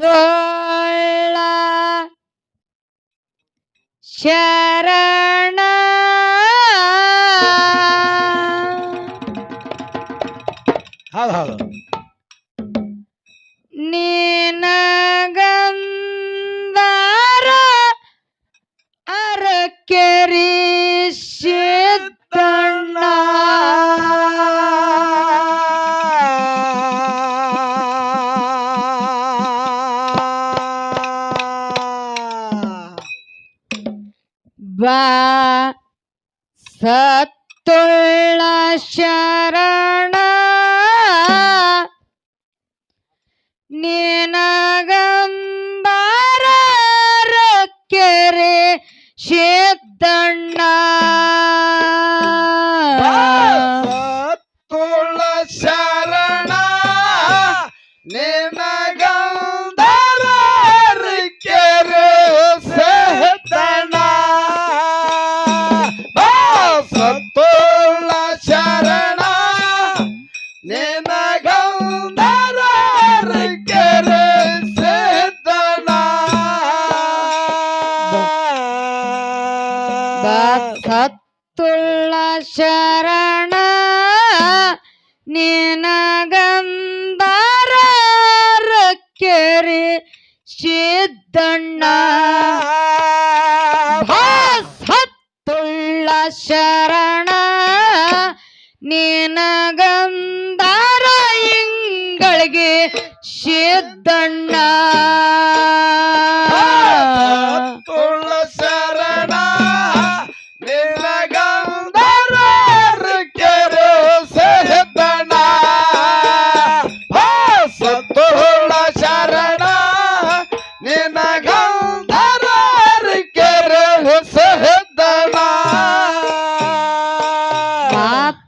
ತೋಳ ಶರಣ ಹೌದು ಹೌದು ನಿನಗಂದಾರ ಅರಕೆರಿ ಸಿದ್ದಣ್ಣ ಬಾ ಸತ್ತುಳ್ಳ ಶರಣ ನಿನಗಂದಾರ ಕೆರೆ ಸಿದ್ದಣ್ಣ ತುಳ ಶರಣ ನಿನಗಂದರ ಕೆರೆ ಸಹತಣ ಸತ್ತುಳ ಶರಣ ನಿನಗಂದರ ಕೆರೆ ಸಹತಣ ಸತ್ತುಳ್ಳ ಶರಣ ನಿನಗಂದಾರ ಕೆರೆ ಸಿದ್ದಣ್ಣ ಸತ್ತುಳ್ಳ ಶರಣ ನಿನಗಂದಾರ ಇಂಗಳಿಗೆ ಸಿದ್ದಣ್ಣ ತುಳ ಶರಣ ನಿನಗಂದರ ಕೆರೆ ಸಹತಣ ಸತ್ತುಳ ಶರಣ ನಿನಗಂದರ ಕೆರೆ ಸಹತಣ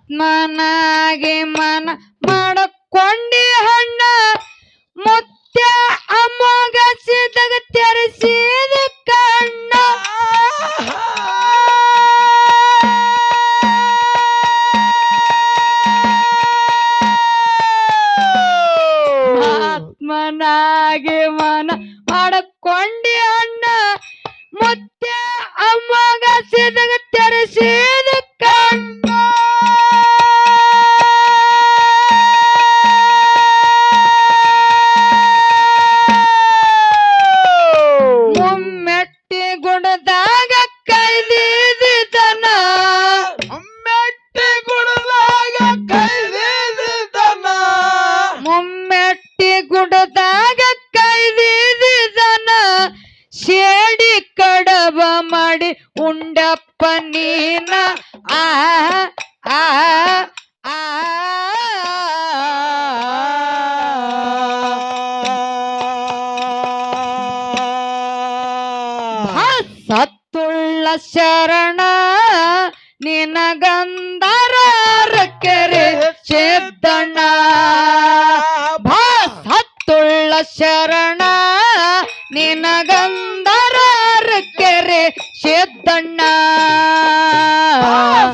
ಆತ್ಮನಾಗಿ ಮನ ಮಾಡಕೊಂಡಿ ಹಣ್ಣ ಮುತ್ಯ ಅಮೋಘಸಿದಾಗ ತೆರೆಸಿದ ಕಣ್ಣ ಆತ್ಮನಾಗಿ ಮನ ಮಾಡಕೊಂಡಿ ಅಣ್ಣ ಮುತ್ಯ ಅಮೋಘಸಿದಾಗ ತೆರೆಸಿದ ಕಣ್ಣ ಮುಮ್ಮೆಟ್ಟಿ ಗುಣದಾಗ ಕೈದಿದನ ಮೆಟ್ಟಿ ಗುಡದಾಗ ಕೈದಿದನ ಮುಮ್ಮೆಟ್ಟಿ ಗುಡದಾಗ ಕೈದಿದನ ಶೇಡಿ ಕಡಬ ಮಾಡಿ ಉಂಡಪ್ಪ ನೀನ ಆ ಆ ಆ ಸತ್ತುಳ್ಳ ಶರಣ ನಿನಗಂದರ ಕೆರೆ ಸಿದ್ದಣ್ಣ ಸತ್ತುಳ್ಳ ಶರಣ ನಿನಗಂದರ ಕೆರೆ ಸಿದ್ದಣ್ಣ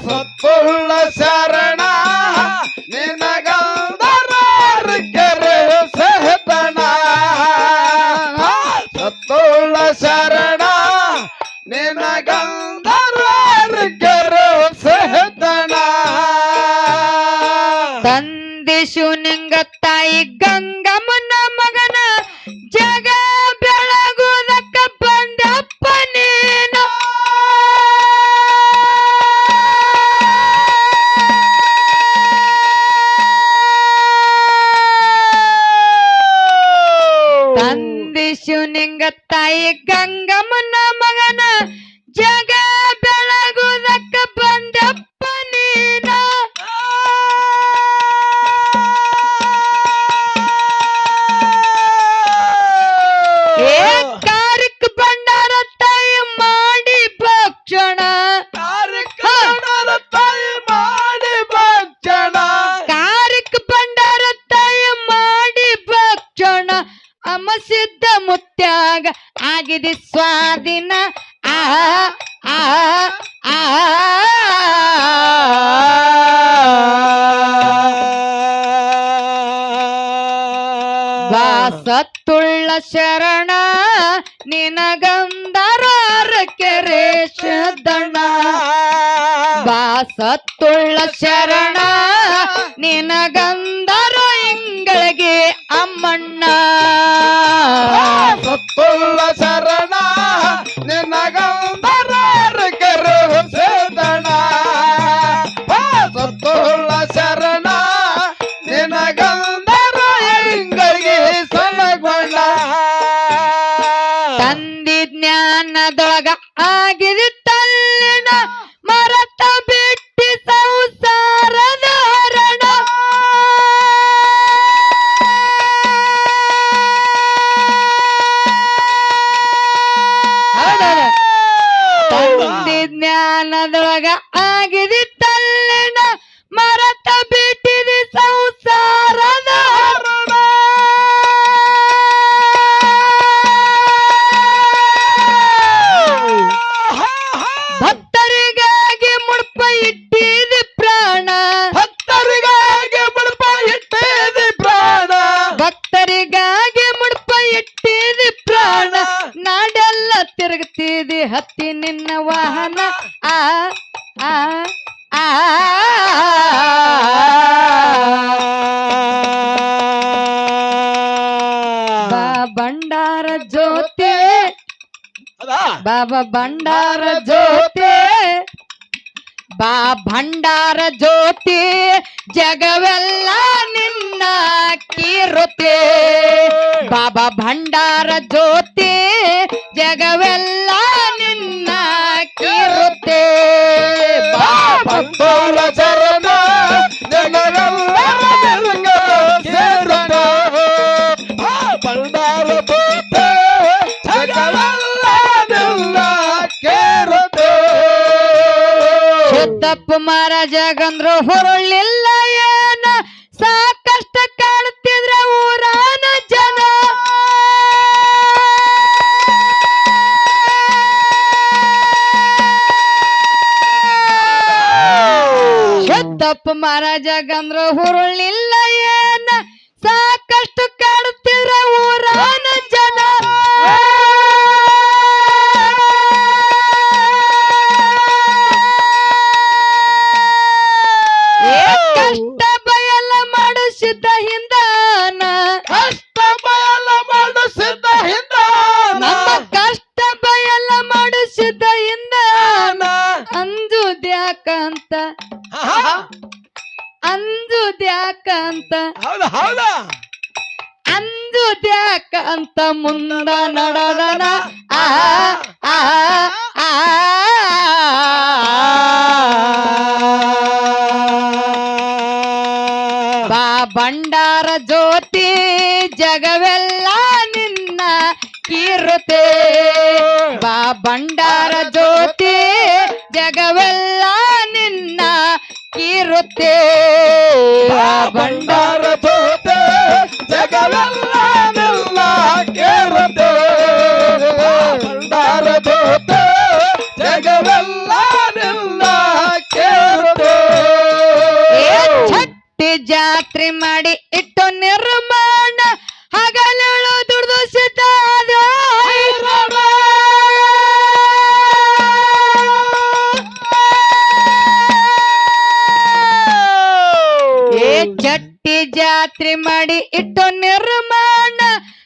ಸತ್ತುಳ್ಳ ಶರಣ ನಿನಗಂದರ ಕೆರೆ ಸಹತಣ ಸತ್ತುಳ್ಳ ಶರಣ ನಿನಗಂದರ ಕೆರೆ ಸಹತಣ ತಂದಿಸು ನಿಂಗ ತಾಯಿ ಗಂಗಮ್ಮನ ಮಗನ ಜಗ ಬೆಳಗುದಕ್ಕ ಬಂದಪ್ಪ ನೀನು ತಂದಿಸು ನಿಂಗ ತಾಯಿ ಗಂಗಮ್ಮನ ಮಗನ ಜಗ ಬೆಳಗುದಕ್ಕ ಬಂದಪ್ಪ ನೀನ ಕಾರ್ಯಕ್ ಬಂಡಾರ ತಾಯಿ ಮಾಡಿ ಭಕ್ಷಣ ತಾಯಿ ಮಾಡಿ ಭಕ್ಷಣ ಕಾರ್ಯಕ್ ಬಂಡಾರ ತಾಯಿ ಮಾಡಿ ಭಕ್ಷಣ ಅಮಸಿದ್ದ ಮುತ್ಯಾಗ ಆಗಿದೆ ಸ್ವಾಧೀನ ಆ ಆ ಆ ಸತ್ತುಳ್ಳ ಶರಣ ನಿನಗಂದರ ಕೆರೆ ಶುದ್ಧಣ್ಣ ಬಾ ಸತ್ತುಳ್ಳ ಶರಣ ನಿನಗಂದರ ಇಂಗಳಿಗೆ ಅಮ್ಮಣ್ಣ ಸತ್ತುಳ್ಳ ಶರಣ ನಿನಗಂದರ ಕೆರೆ ಸಿದ್ದಣ್ಣ ಸತ್ತುಳ್ಳ ಶರಣ ನಿನಗಂದರ ಇಂಗಳಿಗೆ ಸಲಗೊಂಡ ತಂದಿ ಜ್ಞಾನದೊಳಗ ಆಗಿದೆ ತಲ್ಲಿನ ಮರತ ಬಿಟ್ಟಿ ಸಂಸಾರದ ಹರಣ ತಂದಿ ಜ್ಞಾನದೊಳಗ ಆಗಿದೆ ತಲ್ಲಿನ ಮರತ ಬಿಟ್ಟಿದೆ ಸಂಸಾರದ ಹರಣ ಭಕ್ತರಿಗಾಗಿ ಮುಡ್ಪ ಇಟ್ಟಿದೆ ಪ್ರಾಣ ಭಕ್ತರಿಗಾಗಿ ಮುಡುಪ ಇಟ್ಟಿದೆ ಪ್ರಾಣ ಭಕ್ತರಿಗಾಗಿ ಮುಡ್ಪ ಇಟ್ಟಿದೆ ಪ್ರಾಣ ನಾಡೆಲ್ಲ ತಿರುಗ್ತಿದೆ ಹತ್ತಿ ನಿನ್ನ ವಾಹನ ಆ ಆ ಆ ಬಾ ಭಂಡಾರ ಜ್ಯೋತಿ ಬಾಬಾ ಭಂಡಾರ ಜ್ಯೋತಿ ಬಾ ಭಂಡಾರ ಜ್ಯೋತಿ ಜಗವೆಲ್ಲ ನಿನ್ನ ಕೀರುತೆ ಬಾಬಾ ಭಂಡಾರ ಜ್ಯೋತಿ ಜಗವೆಲ್ಲ ನಿನ್ನ ಕೀರುತೆ ಬಾ ಭಕ್ತರ ಚರಣ ಜನರೆಲ್ಲ ಸೇರಣ ಭಂಡಾರ ಭೂತ ಜಗವೆಲ್ಲ ನಿನ್ನ ಕೇರುತ್ತೆ ಸಿದ್ದಪ್ಪ ಮಹಾರಾಜ ಗಂದ್ರು ಹೊರಳಿಲ್ಲ ಏನ ಸಾಕಷ್ಟು ಕಾಣ್ತಿದ್ರ ಊರಾನ ಜನ ಸಿದ್ದಪ್ಪ ಮಹಾರಾಜ ಗಂದ್ರು ಹೊರಳಿಲ್ಲ ಏನ ಸಾಕಷ್ಟು ಕಾಣ್ತಿದ್ರ ಊರಾನ ಜನ ಕಷ್ಟ ಬಯಲ ಮಾಡಿಸಿದ್ದ ಹಿಂದಾನ ಕಷ್ಟ ಬಯಲ ಮಾಡಿಸಿದ್ದ ಹಿಂದಾನ ನಮ್ಮ ಕಷ್ಟ ಬಯಲ ಮಾಡಿಸಿದ್ದ ಹಿಂದಾನ ಅಂಜುದ್ಯಾಕಂತ ಅಂಜುದ್ಯಾಕಂತ ಹೌದಾ ಹೌದಾ ಅಂಜುದ್ಯಾಕಂತ ಮುಂದ ನಡದನ ಆ ಆ ಆ ಬಾ ಭಂಡಾರ ಜ್ಯೋತಿ ಜಗವೆಲ್ಲ ನಿನ್ನ ಕೀರುತೆ ಬಾ ಭಂಡಾರ ಜ್ಯೋತಿ ಜಗವೆಲ್ಲ ನಿನ್ನ ಕೀರುತೆ ಬಾ ಭಂಡಾರ ಭೂತ ಜಗವೆಲ್ಲ ನಿನ್ನ ಕೇರುತ್ತೆ ಭಂಡಾರ ಭೂತ ಜಗವೆಲ್ಲ ನಿನ್ನ ಕೇರುತ್ತೆ ಛಟ್ಟಿ ಜಾತ್ರೆ ಮಾಡಿ ಇಟ್ಟು ನಿರ್ಮಾಣ ಹಗಲಳು ದುಡ್ದು ಸಿದ್ಧ ಚಟ್ಟಿ ಜಾತ್ರೆ ಮಾಡಿ ಇಟ್ಟು ನಿರ್ಮಾಣ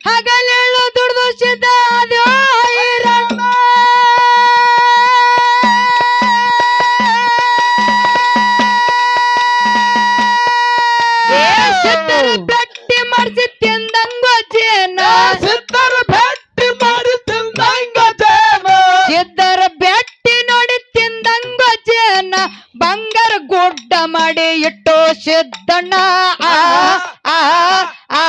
ಹಗಲೆಳು ದುಡ್ದು ಸಿದ್ಧ ಸಿದ್ಧರ ಭೇಟಿ ಮಾಡಿಸಿ ತಿಂದಂಗ ಜೇನ ಸಿದ್ಧರ ಭೇಟಿ ಮಾಡಿ ತಿಂದಂಗ ಜೇನ ಸಿದ್ಧರ ಭೇಟಿ ನೋಡಿ ತಿಂದಂಗ ಜೇನ ಬಂಗಾರ ಗುಡ್ಡ ಮಾಡಿ ಇಟ್ಟು ಸಿದ್ದಣ್ಣ ಆ ಆ ಆ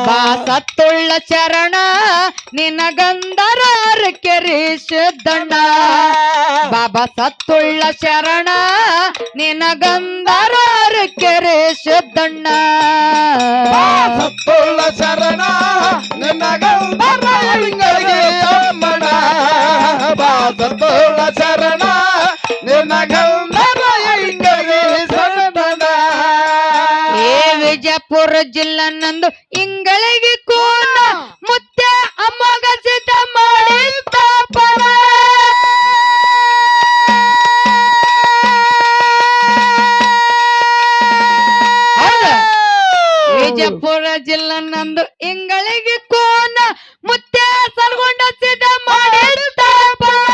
ಬಾ ಸತ್ತುಳ್ಳ ಶರಣ ನಿನಗಂದರ ಕೆರೆ ಸಿದ್ದಣ್ಣ ಬಾಬಾ ಸತ್ತುಳ್ಳ ಶರಣ ನಿನಗಂದರ ಕೆರೆ ಸಿದ್ದಣ್ಣ ಸತ್ತುಳ್ಳ ಶರಣ ನಿನಗಂದರ ಇಂಗಳಿಗೆ ಅಮ್ಮಣ ಬಾ ಸತ್ತುಳ್ಳ ಶರಣ ನಿನಗಂದರ ಇಂಗಳಿಗೆ ಬಿಜಾಪುರ ಜಿಲ್ಲಾ ನಂದು ಇಂಗಳಿಗೆ ಕೋನ ಮುತ್ಯ ಅಮ್ಮಗ ಸಿದ್ಧ ಮಾಡಿ ತಾಪನ ಬಿಜಾಪುರ ಜಿಲ್ಲಾ ನಂದು ಇಂಗಳಿಗೆ ಕೋನ ಮುತ್ಯ ಸಲ್ಗೊಂಡ ಸಿದ್ಧ ಮಾಡಿ ತಾಪನ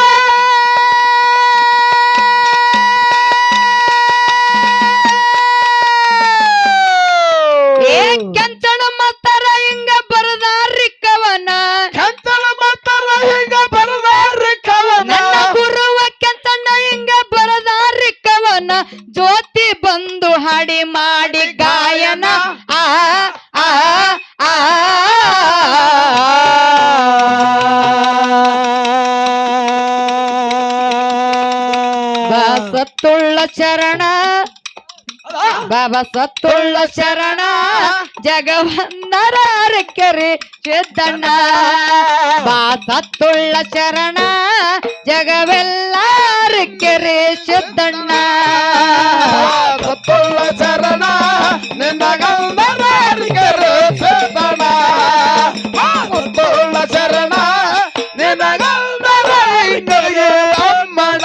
ಕೆಂಚಣ ಮಾತಾರ ಹಿಂಗ ಬರದಾರಿ ಕವನ ಕಂಚನ ಮಾತಾರ ಹಿಂಗ ಬರದಾರಿ ಕವನ ನನ್ನ ಗುರುವ ಕೆಂಚಣ್ಣ ಹಿಂಗ ಬರದಾರಿ ಕವನ ಜ್ಯೋತಿ ಬಂದು ಹಾಡಿ ಮಾಡಿ ಗಾಯನ ಆ ಆ ಆ ಸತ್ತುಳ್ಳ ಶರಣ ಬಾಬಾ ಸತ್ತುಳ್ಳ ಶರಣ ಜಗವಂದರ ಕೆರೆ ಸಿದ್ದಣ್ಣ ಬಾ ಸತ್ತುಳ್ಳ ಶರಣ ಜಗವೆಲ್ಲ ಕೆರೆ ಸಿದ್ದಣ್ಣ ಸತ್ತುಳ್ಳ ಶರಣ ನಿನ್ನ ಗಂಧರಾರಿಗರು ಸಿದ್ದಣ್ಣ ಸತ್ತುಳ್ಳ ಶರಣ ನಿನ್ನ ಗಂಧರಾರಿಗರಿಗೆ ಅಮ್ಮಣ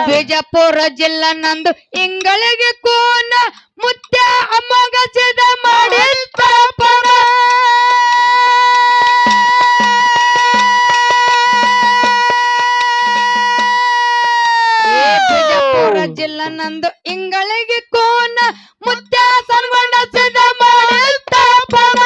ಬಿಜಾಪುರ ಜಿಲ್ಲಾ ನಂದು ಇಂಗಳಿಗೆ ಕೋನ ಮುತ್ಯ ಅಮ್ಮಗ ಸಿದ್ಧ ಮಾಡಿ ತಾಪನ ಬಿಜಾಪುರ ಜಿಲ್ಲಾ ನಂದು ಇಂಗಳಿಗೆ ಕೋನ ಮುತ್ಯ ಸನ್ಗೊಂಡ ಸಿದ್ಧ ಮಾಡಿ ತಾಪನ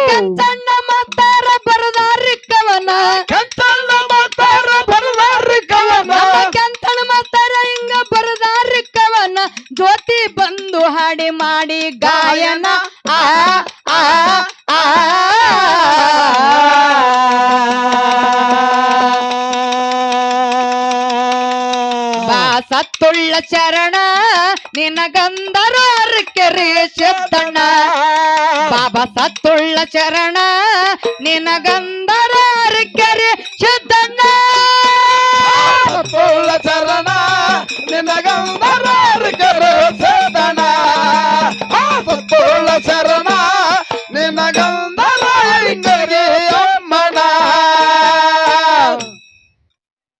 ಕಂಚಣ್ಣ ಮಾತಾರ ಬರದಾರಿ ಕವನ ಕಂಚನ ಮಾತಾರ ಬರದಾರಿ ಕವನ ಕಂಚಣ ಮಾತಾರ ಹಿಂಗ ಬರದಾರಿ ಕವನ ಜ್ಯೋತಿ ಬಂದು ಹಾಡಿ ಮಾಡಿ ಗಾಯನ ಆ ಆ ಆ ಬಾ ಸತ್ತುಳ್ಳ ಶರಣ ನಿನ್ನ ಗಂಧರ ಕೆರೆ ಸಿದ್ದಣ್ಣ ಬಾಬಾ ಸತ್ತುಳ್ಳ ಶರಣ ನಿನ್ನ ಗಂಧರ ಕೆರೆ ಸಿದ್ದಣ್ಣ ಸತ್ತುಳ್ಳ ಶರಣ ನಿನ್ನ ಗಂಧರಾರಿಗರು ಸಿದ್ದಣ್ಣ ಸತ್ತುಳ್ಳ ಶರಣ ನಿನ್ನ ಗಂಧರಾರಿಗರಿಗೆ ಅಮ್ಮಣ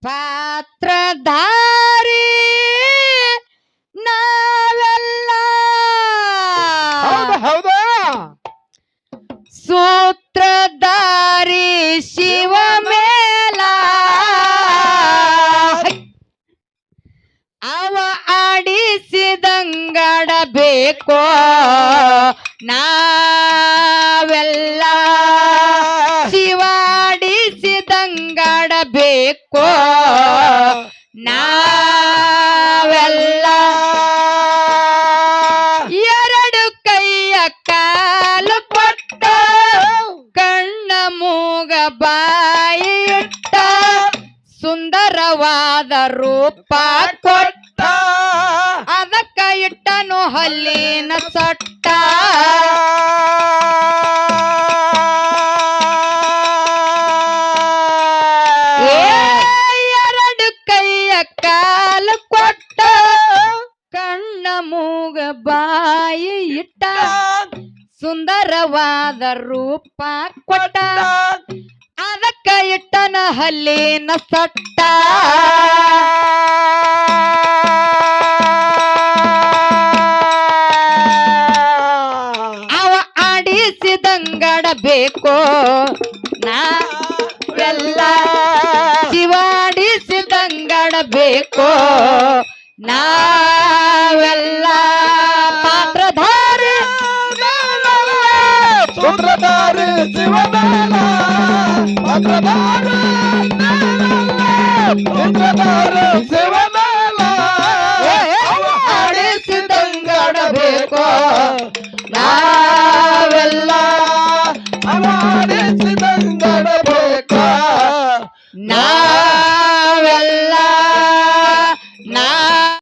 ಪಾತ್ರಧಾರಿ ನಾವೆಲ್ಲ ಹೌದಾ ಸೂತ್ರಧಾರಿ ಶಿವ ಮೇಲ ಅವ ಆಡಿಸಿದಂಗಾಡಬೇಕೋ ನಾವೆಲ್ಲ ಶಿವಾಡಿಸಿದಂಗಾಡಬೇಕೋ ನಾವೆಲ್ಲ ಎರಡು ಕೈಯ ಕಾಲು ಕೊಟ್ಟ ಕಣ್ಣ ಮೂಗ ಬಾಯಿ ಇಟ್ಟ ಸುಂದರವಾದ ರೂಪ ಕೊಟ್ಟ ಅದಕ್ಕ ಇಟ್ಟನು ಹಲ್ಲಿನ ಸೊಟ್ಟ ಎರಡು ಕೈಯ ಕಾಲು ಕೊಟ್ಟ ಕಣ್ಣ ಮೂಗ ಬಾಯಿ ಇಟ್ಟ ಸುಂದರವಾದ ರೂಪ ಕೊಟ್ಟ ಅದಕ್ಕ ಇಟ್ಟನ ಹಲ್ಲಿನ ಸೊಟ್ಟ ಅವ ಆಡಿಸಿದಂಗಾಡಬೇಕೋ ನಾವೆಲ್ಲ ಶಿವಾಡಿಸಿದಂಗಾಡಬೇಕೋ ನಾವೆಲ್ಲ ಪಾತ್ರಧಾರಿ ಸೂತ್ರಧಾರಿ ಶಿವಮೇಲ ಪಾತ್ರಧಾರಿ ಸೂತ್ರಧಾರಿ ಶಿವಮೇಲ ಆಡಿಸಿದಂಗಾಡಬೇಕೋ